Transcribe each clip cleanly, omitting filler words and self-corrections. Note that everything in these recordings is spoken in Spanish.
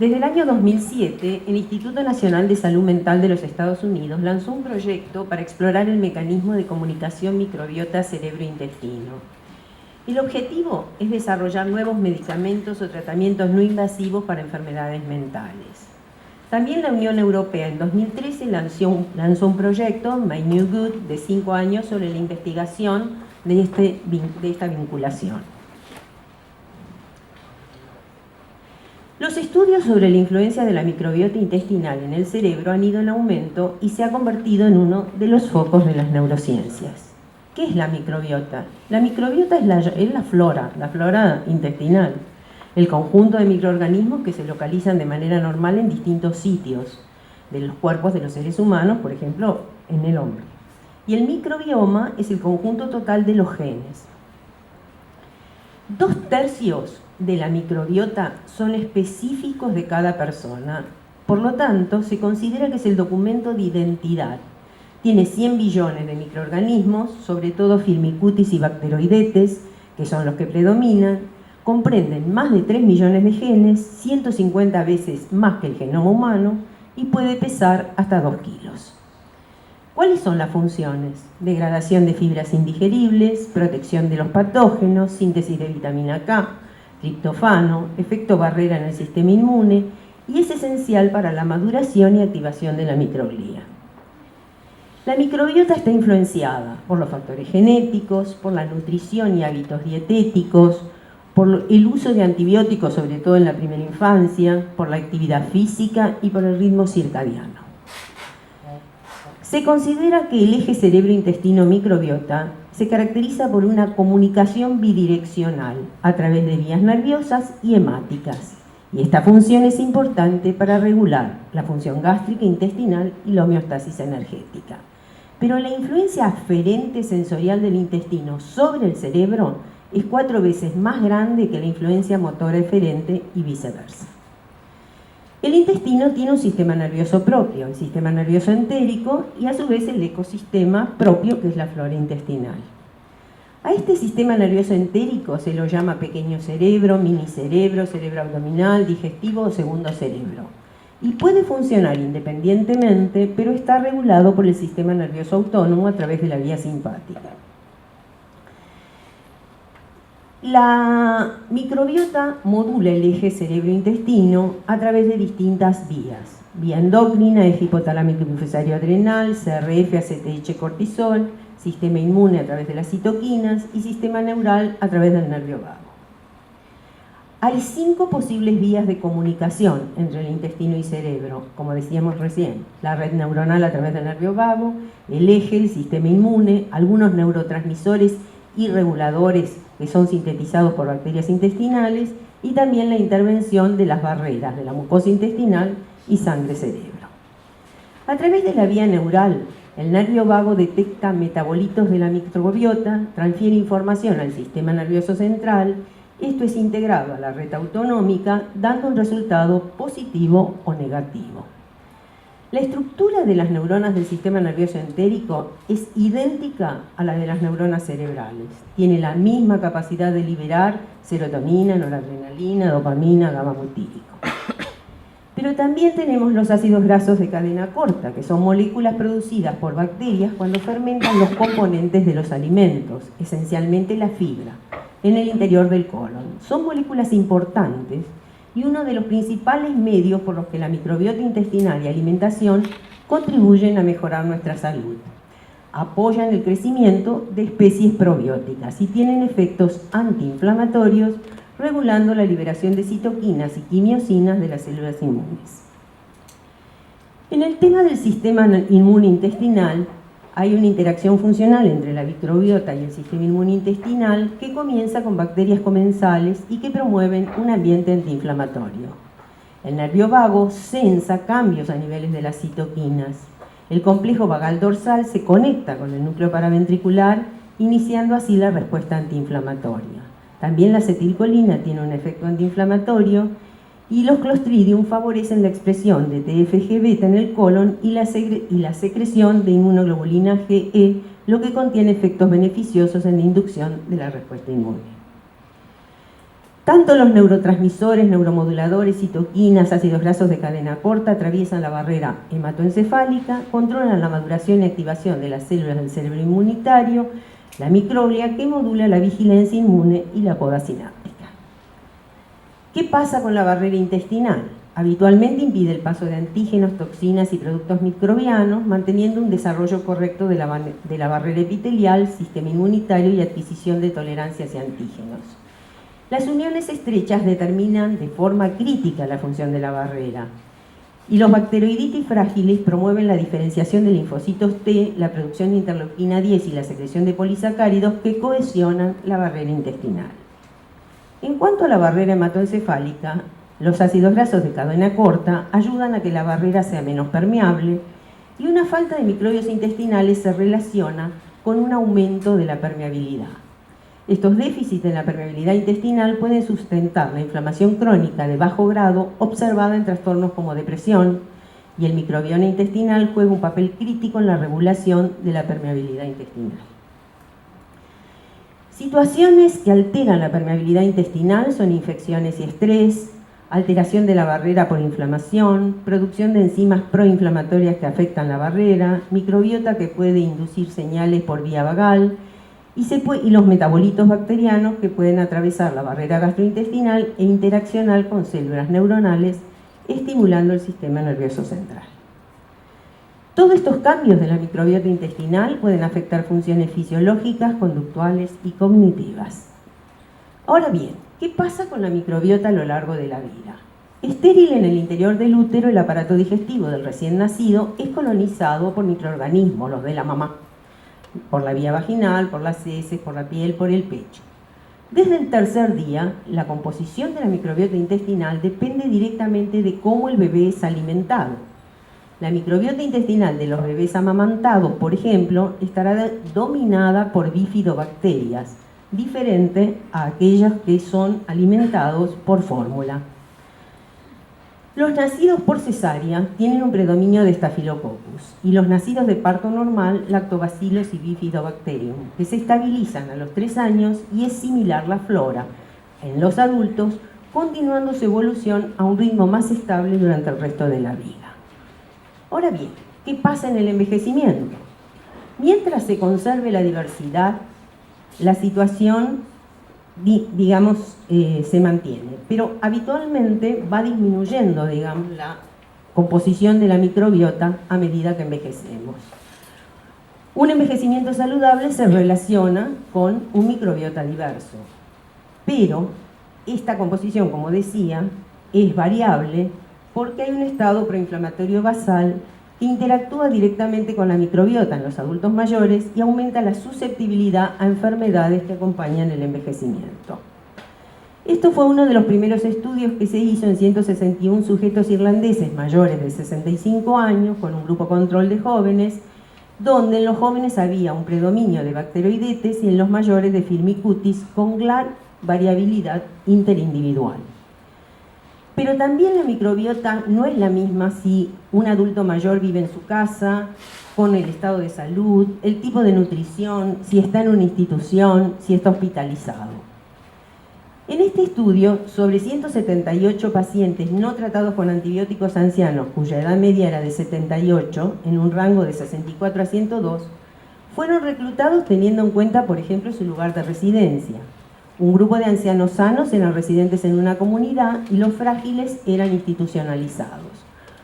Desde el año 2007, el Instituto Nacional de Salud Mental de los Estados Unidos lanzó un proyecto para explorar el mecanismo de comunicación microbiota cerebro-intestino. El objetivo es desarrollar nuevos medicamentos o tratamientos no invasivos para enfermedades mentales. También la Unión Europea en 2013 lanzó un proyecto, My New Good, de 5 años sobre la investigación de esta vinculación. Los estudios sobre la influencia de la microbiota intestinal en el cerebro han ido en aumento y se ha convertido en uno de los focos de las neurociencias. ¿Qué es la microbiota? La microbiota es la flora intestinal, el conjunto de microorganismos que se localizan de manera normal en distintos sitios de los cuerpos de los seres humanos, por ejemplo, en el hombre. Y el microbioma es el conjunto total de los genes. 2/3 de la microbiota son específicos de cada persona. Por lo tanto, se considera que es el documento de identidad. Tiene 100 billones de microorganismos, sobre todo Firmicutes y Bacteroidetes, que son los que predominan. Comprenden más de 3 millones de genes, 150 veces más que el genoma humano, y puede pesar hasta 2 kilos. ¿Cuáles son las funciones? Degradación de fibras indigeribles, protección de los patógenos, síntesis de vitamina K, triptofano, efecto barrera en el sistema inmune, y es esencial para la maduración y activación de la microglía. La microbiota está influenciada por los factores genéticos, por la nutrición y hábitos dietéticos, por el uso de antibióticos, sobre todo en la primera infancia, por la actividad física y por el ritmo circadiano. Se considera que el eje cerebro-intestino-microbiota se caracteriza por una comunicación bidireccional a través de vías nerviosas y hemáticas, y esta función es importante para regular la función gástrica, intestinal y la homeostasis energética. Pero la influencia aferente sensorial del intestino sobre el cerebro es 4 veces más grande que la influencia motora eferente y viceversa. El intestino tiene un sistema nervioso propio, el sistema nervioso entérico, y a su vez el ecosistema propio, que es la flora intestinal. A este sistema nervioso entérico se lo llama pequeño cerebro, minicerebro, cerebro abdominal, digestivo o segundo cerebro. Y puede funcionar independientemente, pero está regulado por el sistema nervioso autónomo a través de la vía simpática. La microbiota modula el eje cerebro-intestino a través de distintas vías. Vía endocrina, eje hipotalámico hipofisario adrenal, CRF, ACTH, cortisol, sistema inmune a través de las citoquinas y sistema neural a través del nervio vago. Hay 5 posibles vías de comunicación entre el intestino y cerebro, como decíamos recién: la red neuronal a través del nervio vago, el eje, el sistema inmune, algunos neurotransmisores y reguladores que son sintetizados por bacterias intestinales, y también la intervención de las barreras de la mucosa intestinal y sangre-cerebro. A través de la vía neural, el nervio vago detecta metabolitos de la microbiota, transfiere información al sistema nervioso central. Esto es integrado a la red autonómica, dando un resultado positivo o negativo. La estructura de las neuronas del sistema nervioso entérico es idéntica a la de las neuronas cerebrales. Tiene la misma capacidad de liberar serotonina, noradrenalina, dopamina, gamma multírico. Pero también tenemos los ácidos grasos de cadena corta, que son moléculas producidas por bacterias cuando fermentan los componentes de los alimentos, esencialmente la fibra, en el interior del colon. Son moléculas importantes y uno de los principales medios por los que la microbiota intestinal y alimentación contribuyen a mejorar nuestra salud. Apoyan el crecimiento de especies probióticas y tienen efectos antiinflamatorios, regulando la liberación de citoquinas y quimiosinas de las células inmunes. En el tema del sistema inmune intestinal, hay una interacción funcional entre la microbiota y el sistema inmune intestinal que comienza con bacterias comensales y que promueven un ambiente antiinflamatorio. El nervio vago sensa cambios a niveles de las citoquinas. El complejo vagal dorsal se conecta con el núcleo paraventricular, iniciando así la respuesta antiinflamatoria. También la acetilcolina tiene un efecto antiinflamatorio, y los Clostridium favorecen la expresión de TFG-beta en el colon y la secreción de inmunoglobulina Ge, lo que contiene efectos beneficiosos en la inducción de la respuesta inmune. Tanto los neurotransmisores, neuromoduladores, citoquinas, ácidos grasos de cadena corta atraviesan la barrera hematoencefálica, controlan la maduración y activación de las células del cerebro inmunitario, la microglia, que modula la vigilancia inmune y la poda sináptica. ¿Qué pasa con la barrera intestinal? Habitualmente impide el paso de antígenos, toxinas y productos microbianos, manteniendo un desarrollo correcto de la barrera epitelial, sistema inmunitario y adquisición de tolerancia hacia antígenos. Las uniones estrechas determinan de forma crítica la función de la barrera, y los bacteroiditis frágiles promueven la diferenciación de linfocitos T, la producción de interleuquina 10 y la secreción de polisacáridos que cohesionan la barrera intestinal. En cuanto a la barrera hematoencefálica, los ácidos grasos de cadena corta ayudan a que la barrera sea menos permeable, y una falta de microbios intestinales se relaciona con un aumento de la permeabilidad. Estos déficits en la permeabilidad intestinal pueden sustentar la inflamación crónica de bajo grado observada en trastornos como depresión, y el microbioma intestinal juega un papel crítico en la regulación de la permeabilidad intestinal. Situaciones que alteran la permeabilidad intestinal son infecciones y estrés, alteración de la barrera por inflamación, producción de enzimas proinflamatorias que afectan la barrera, microbiota que puede inducir señales por vía vagal, y los metabolitos bacterianos que pueden atravesar la barrera gastrointestinal e interaccionar con células neuronales, estimulando el sistema nervioso central. Todos estos cambios de la microbiota intestinal pueden afectar funciones fisiológicas, conductuales y cognitivas. Ahora bien, ¿qué pasa con la microbiota a lo largo de la vida? Estéril en el interior del útero, el aparato digestivo del recién nacido es colonizado por microorganismos, los de la mamá, por la vía vaginal, por las heces, por la piel, por el pecho. Desde el tercer día, la composición de la microbiota intestinal depende directamente de cómo el bebé es alimentado. La microbiota intestinal de los bebés amamantados, por ejemplo, estará dominada por bifidobacterias, diferente a aquellas que son alimentados por fórmula. Los nacidos por cesárea tienen un predominio de Staphylococcus, y los nacidos de parto normal, Lactobacillus y Bifidobacterium, que se estabilizan a los 3 años, y es similar la flora en los adultos, continuando su evolución a un ritmo más estable durante el resto de la vida. Ahora bien, ¿qué pasa en el envejecimiento? Mientras se conserve la diversidad, la situación, se mantiene, pero habitualmente va disminuyendo, la composición de la microbiota a medida que envejecemos. Un envejecimiento saludable se relaciona con un microbiota diverso, pero esta composición, como decía, es variable porque hay un estado proinflamatorio basal que interactúa directamente con la microbiota en los adultos mayores y aumenta la susceptibilidad a enfermedades que acompañan el envejecimiento. Esto fue uno de los primeros estudios que se hizo en 161 sujetos irlandeses mayores de 65 años con un grupo control de jóvenes, donde en los jóvenes había un predominio de bacteroidetes y en los mayores de Firmicutes con gran variabilidad interindividual. Pero también la microbiota no es la misma si un adulto mayor vive en su casa, con el estado de salud, el tipo de nutrición, si está en una institución, si está hospitalizado. En este estudio, sobre 178 pacientes no tratados con antibióticos ancianos, cuya edad media era de 78, en un rango de 64 a 102, fueron reclutados teniendo en cuenta, por ejemplo, su lugar de residencia. Un grupo de ancianos sanos eran residentes en una comunidad y los frágiles eran institucionalizados.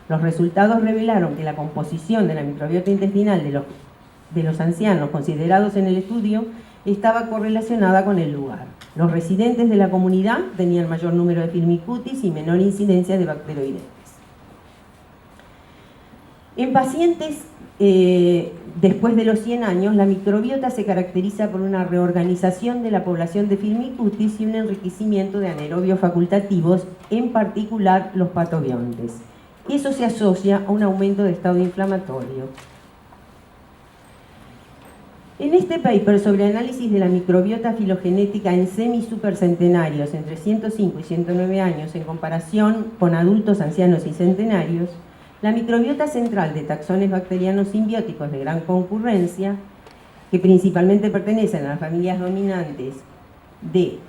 Los resultados revelaron que la composición de la microbiota intestinal de los ancianos considerados en el estudio estaba correlacionada con el lugar. Los residentes de la comunidad tenían mayor número de Firmicutes y menor incidencia de bacteroidetes. En pacientes después de los 100 años, la microbiota se caracteriza por una reorganización de la población de Firmicutes y un enriquecimiento de anaerobios facultativos, en particular los patobiontes. Eso se asocia a un aumento de estado inflamatorio. En este paper sobre análisis de la microbiota filogenética en semisupercentenarios entre 105 y 109 años en comparación con adultos, ancianos y centenarios, la microbiota central de taxones bacterianos simbióticos de gran concurrencia, que principalmente pertenecen a las familias dominantes de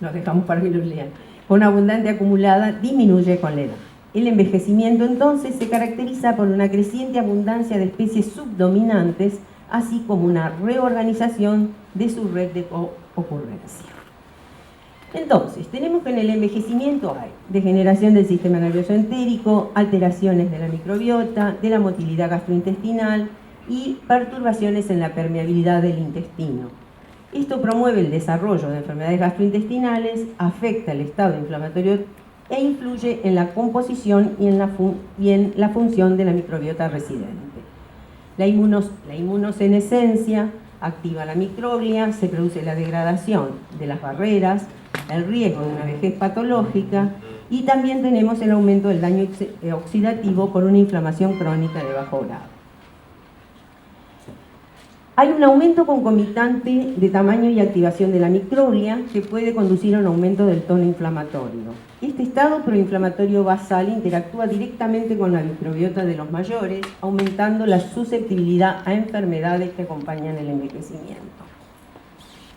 los dejamos para que los lean, con abundante acumulada, disminuye con la edad. El envejecimiento entonces se caracteriza por una creciente abundancia de especies subdominantes, así como una reorganización de su red de ocurrencia. Entonces, tenemos que en el envejecimiento hay degeneración del sistema nervioso entérico, alteraciones de la microbiota, de la motilidad gastrointestinal y perturbaciones en la permeabilidad del intestino. Esto promueve el desarrollo de enfermedades gastrointestinales, afecta el estado inflamatorio e influye en la composición y en la función de la microbiota residente. La inmunosenescencia activa la microglia, se produce la degradación de las barreras, el riesgo de una vejez patológica y también tenemos el aumento del daño oxidativo por una inflamación crónica de bajo grado. Hay un aumento concomitante de tamaño y activación de la microglia que puede conducir a un aumento del tono inflamatorio. Este estado proinflamatorio basal interactúa directamente con la microbiota de los mayores, aumentando la susceptibilidad a enfermedades que acompañan el envejecimiento.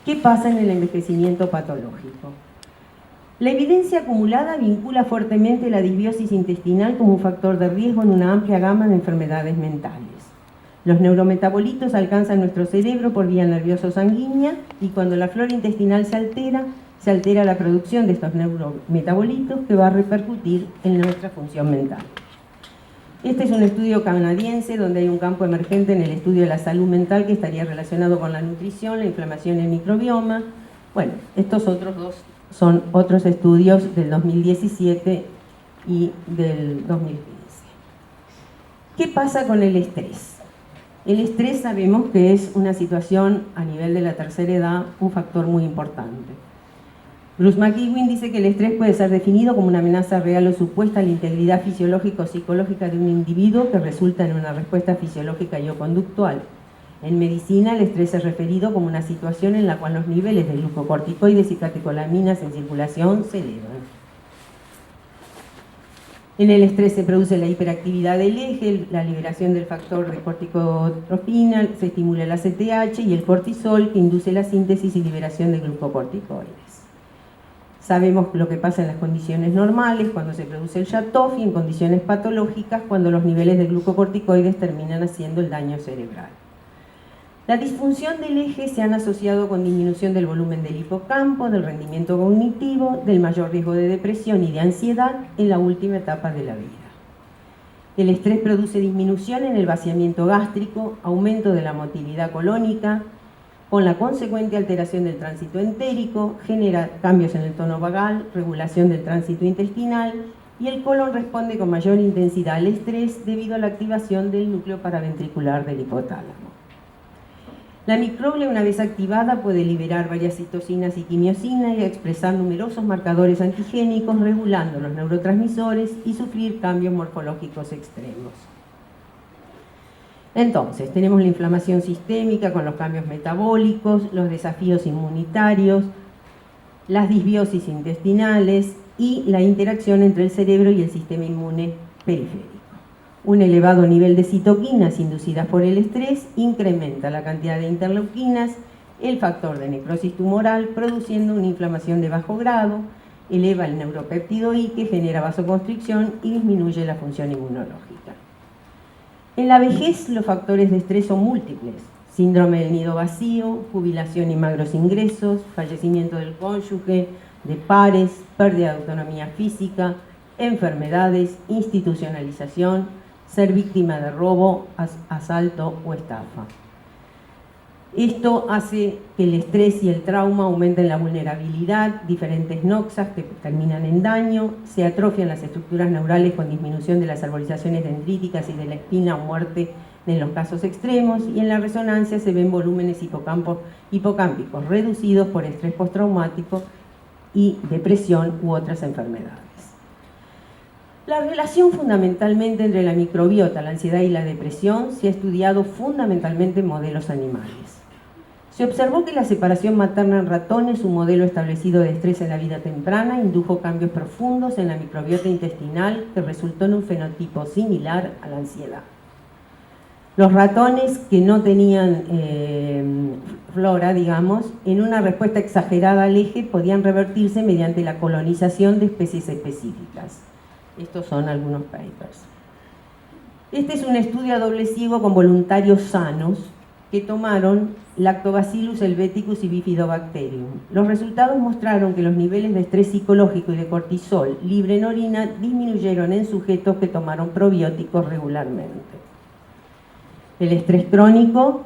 ¿Qué pasa en el envejecimiento patológico? La evidencia acumulada vincula fuertemente la disbiosis intestinal como un factor de riesgo en una amplia gama de enfermedades mentales. Los neurometabolitos alcanzan nuestro cerebro por vía nervioso-sanguínea y cuando la flora intestinal se altera la producción de estos neurometabolitos que va a repercutir en nuestra función mental. Este es un estudio canadiense donde hay un campo emergente en el estudio de la salud mental que estaría relacionado con la nutrición, la inflamación y el microbioma. Bueno, estos otros dos son otros estudios del 2017 y del 2015. ¿Qué pasa con el estrés? El estrés sabemos que es una situación a nivel de la tercera edad, un factor muy importante. Bruce McEwen dice que el estrés puede ser definido como una amenaza real o supuesta a la integridad fisiológica o psicológica de un individuo que resulta en una respuesta fisiológica y o conductual. En medicina, el estrés es referido como una situación en la cual los niveles de glucocorticoides y catecolaminas en circulación se elevan. En el estrés se produce la hiperactividad del eje, la liberación del factor de corticotropina, se estimula el ACTH y el cortisol que induce la síntesis y liberación de glucocorticoides. Sabemos lo que pasa en las condiciones normales, cuando se produce el SHATOF, y en condiciones patológicas, cuando los niveles de glucocorticoides terminan haciendo el daño cerebral. La disfunción del eje se han asociado con disminución del volumen del hipocampo, del rendimiento cognitivo, del mayor riesgo de depresión y de ansiedad en la última etapa de la vida. El estrés produce disminución en el vaciamiento gástrico, aumento de la motilidad colónica, con la consecuente alteración del tránsito entérico, genera cambios en el tono vagal, regulación del tránsito intestinal y el colon responde con mayor intensidad al estrés debido a la activación del núcleo paraventricular del hipotálamo. La microglia, una vez activada, puede liberar varias citocinas y quimiosinas y expresar numerosos marcadores antigénicos, regulando los neurotransmisores y sufrir cambios morfológicos extremos. Entonces, tenemos la inflamación sistémica con los cambios metabólicos, los desafíos inmunitarios, las disbiosis intestinales y la interacción entre el cerebro y el sistema inmune periférico. Un elevado nivel de citoquinas inducidas por el estrés incrementa la cantidad de interleuquinas, el factor de necrosis tumoral, produciendo una inflamación de bajo grado, eleva el neuropéptido I que genera vasoconstricción y disminuye la función inmunológica. En la vejez los factores de estrés son múltiples: síndrome del nido vacío, jubilación y magros ingresos, fallecimiento del cónyuge, de pares, pérdida de autonomía física, enfermedades, institucionalización, ser víctima de robo, asalto o estafa. Esto hace que el estrés y el trauma aumenten la vulnerabilidad, diferentes noxas que terminan en daño, se atrofian las estructuras neurales con disminución de las arborizaciones dendríticas y de la espina o muerte en los casos extremos, y en la resonancia se ven volúmenes hipocámpicos reducidos por estrés postraumático y depresión u otras enfermedades. La relación fundamentalmente entre la microbiota, la ansiedad y la depresión se ha estudiado fundamentalmente en modelos animales. Se observó que la separación materna en ratones, un modelo establecido de estrés en la vida temprana, indujo cambios profundos en la microbiota intestinal que resultó en un fenotipo similar a la ansiedad. Los ratones que no tenían flora, digamos, en una respuesta exagerada al eje, podían revertirse mediante la colonización de especies específicas. Estos son algunos papers. Este es un estudio a doble ciego con voluntarios sanos que tomaron Lactobacillus helveticus y Bifidobacterium. Los resultados mostraron que los niveles de estrés psicológico y de cortisol libre en orina disminuyeron en sujetos que tomaron probióticos regularmente. El estrés crónico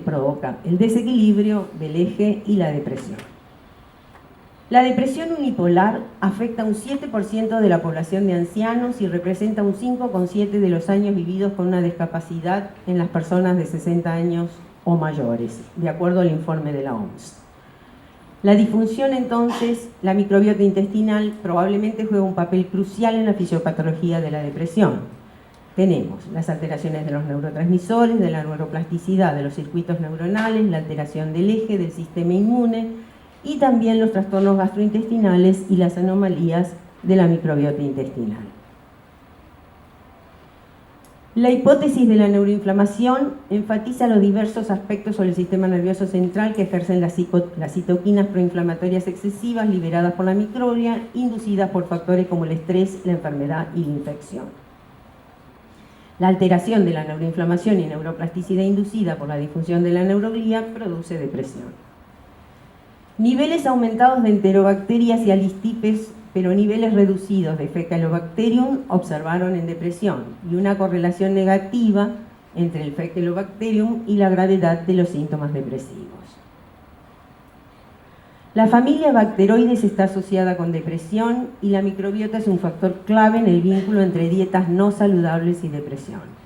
provoca el desequilibrio del eje y la depresión. La depresión unipolar afecta a un 7% de la población de ancianos y representa un 5,7% de los años vividos con una discapacidad en las personas de 60 años o mayores, de acuerdo al informe de la OMS. La disfunción, entonces, la microbiota intestinal probablemente juega un papel crucial en la fisiopatología de la depresión. Tenemos las alteraciones de los neurotransmisores, de la neuroplasticidad de los circuitos neuronales, la alteración del eje, del sistema inmune y también los trastornos gastrointestinales y las anomalías de la microbiota intestinal. La hipótesis de la neuroinflamación enfatiza los diversos aspectos sobre el sistema nervioso central que ejercen las citoquinas proinflamatorias excesivas liberadas por la microbia, inducidas por factores como el estrés, la enfermedad y la infección. La alteración de la neuroinflamación y neuroplasticidad inducida por la disfunción de la neuroglía produce depresión. Niveles aumentados de enterobacterias y alistipes, pero niveles reducidos de Faecalibacterium observaron en depresión y una correlación negativa entre el Faecalibacterium y la gravedad de los síntomas depresivos. La familia Bacteroides está asociada con depresión y la microbiota es un factor clave en el vínculo entre dietas no saludables y depresión.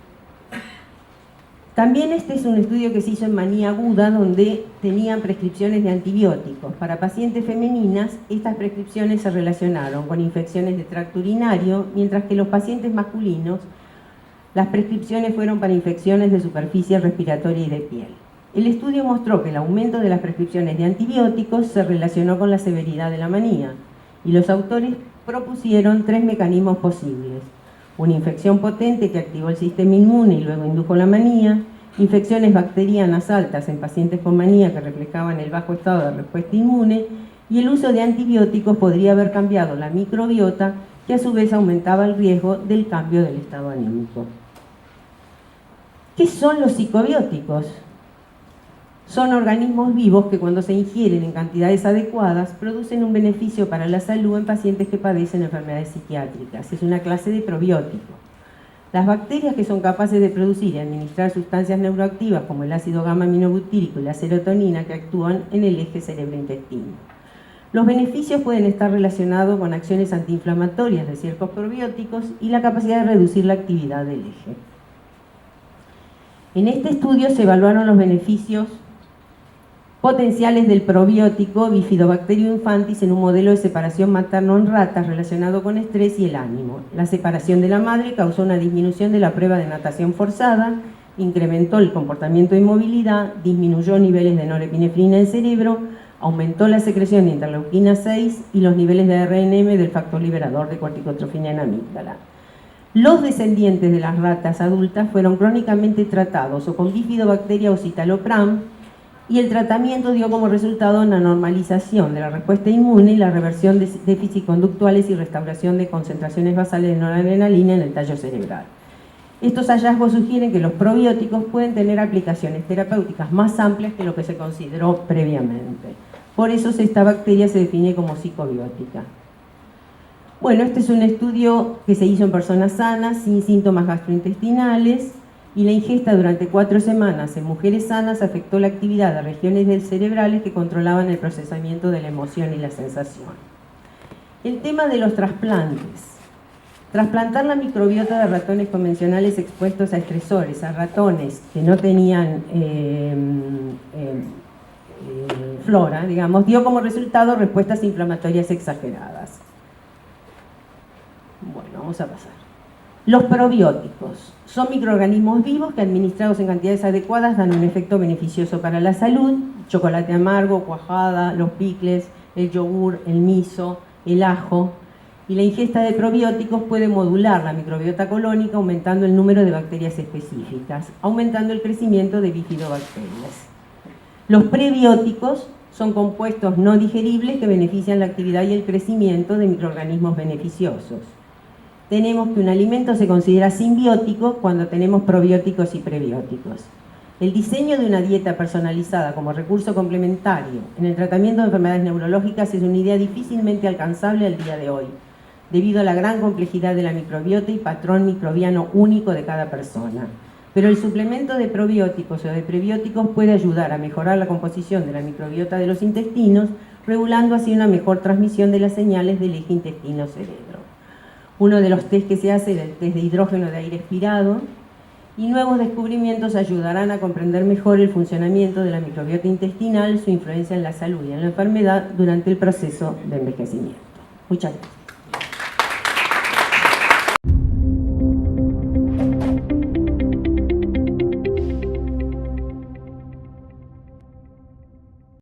También este es un estudio que se hizo en manía aguda donde tenían prescripciones de antibióticos. Para pacientes femeninas, estas prescripciones se relacionaron con infecciones de tracto urinario, mientras que los pacientes masculinos, las prescripciones fueron para infecciones de superficie respiratoria y de piel. El estudio mostró que el aumento de las prescripciones de antibióticos se relacionó con la severidad de la manía y los autores propusieron 3 mecanismos posibles: una infección potente que activó el sistema inmune y luego indujo la manía, infecciones bacterianas altas en pacientes con manía que reflejaban el bajo estado de respuesta inmune, y el uso de antibióticos podría haber cambiado la microbiota, que a su vez aumentaba el riesgo del cambio del estado anímico. ¿Qué son los psicobióticos? Son organismos vivos que cuando se ingieren en cantidades adecuadas producen un beneficio para la salud en pacientes que padecen enfermedades psiquiátricas. Es una clase de probiótico. Las bacterias que son capaces de producir y administrar sustancias neuroactivas como el ácido gamma-aminobutírico y la serotonina que actúan en el eje cerebro-intestino. Los beneficios pueden estar relacionados con acciones antiinflamatorias de ciertos probióticos y la capacidad de reducir la actividad del eje. En este estudio se evaluaron los beneficios potenciales del probiótico Bifidobacterium infantis en un modelo de separación materno en ratas relacionado con estrés y el ánimo. La separación de la madre causó una disminución de la prueba de natación forzada, incrementó el comportamiento de inmovilidad, disminuyó niveles de norepinefrina en el cerebro, aumentó la secreción de interleuquina 6 y los niveles de RNM del factor liberador de corticotrofinas en amígdala. Los descendientes de las ratas adultas fueron crónicamente tratados o con bifidobacteria o citalopram, y el tratamiento dio como resultado una normalización de la respuesta inmune y la reversión de déficits conductuales y restauración de concentraciones basales de noradrenalina en el tallo cerebral. Estos hallazgos sugieren que los probióticos pueden tener aplicaciones terapéuticas más amplias que lo que se consideró previamente. Por eso esta bacteria se define como psicobiótica. Bueno, este es un estudio que se hizo en personas sanas, sin síntomas gastrointestinales, y la ingesta durante 4 semanas en mujeres sanas afectó la actividad de regiones cerebrales que controlaban el procesamiento de la emoción y la sensación. El tema de los trasplantes. Trasplantar la microbiota de ratones convencionales expuestos a estresores, a ratones que no tenían flora, digamos, dio como resultado respuestas inflamatorias exageradas. Bueno, vamos a pasar. Los probióticos son microorganismos vivos que administrados en cantidades adecuadas dan un efecto beneficioso para la salud. Chocolate amargo, cuajada, los picles, el yogur, el miso, el ajo. Y la ingesta de probióticos puede modular la microbiota colónica aumentando el número de bacterias específicas, aumentando el crecimiento de bifidobacterias. Los prebióticos son compuestos no digeribles que benefician la actividad y el crecimiento de microorganismos beneficiosos. Tenemos que un alimento se considera simbiótico cuando tenemos probióticos y prebióticos. El diseño de una dieta personalizada como recurso complementario en el tratamiento de enfermedades neurológicas es una idea difícilmente alcanzable al día de hoy, debido a la gran complejidad de la microbiota y patrón microbiano único de cada persona. Pero el suplemento de probióticos o de prebióticos puede ayudar a mejorar la composición de la microbiota de los intestinos, regulando así una mejor transmisión de las señales del eje intestino-cerebro. Uno de los test que se hace es el test de hidrógeno de aire expirado, y nuevos descubrimientos ayudarán a comprender mejor el funcionamiento de la microbiota intestinal, su influencia en la salud y en la enfermedad durante el proceso de envejecimiento. Muchas gracias.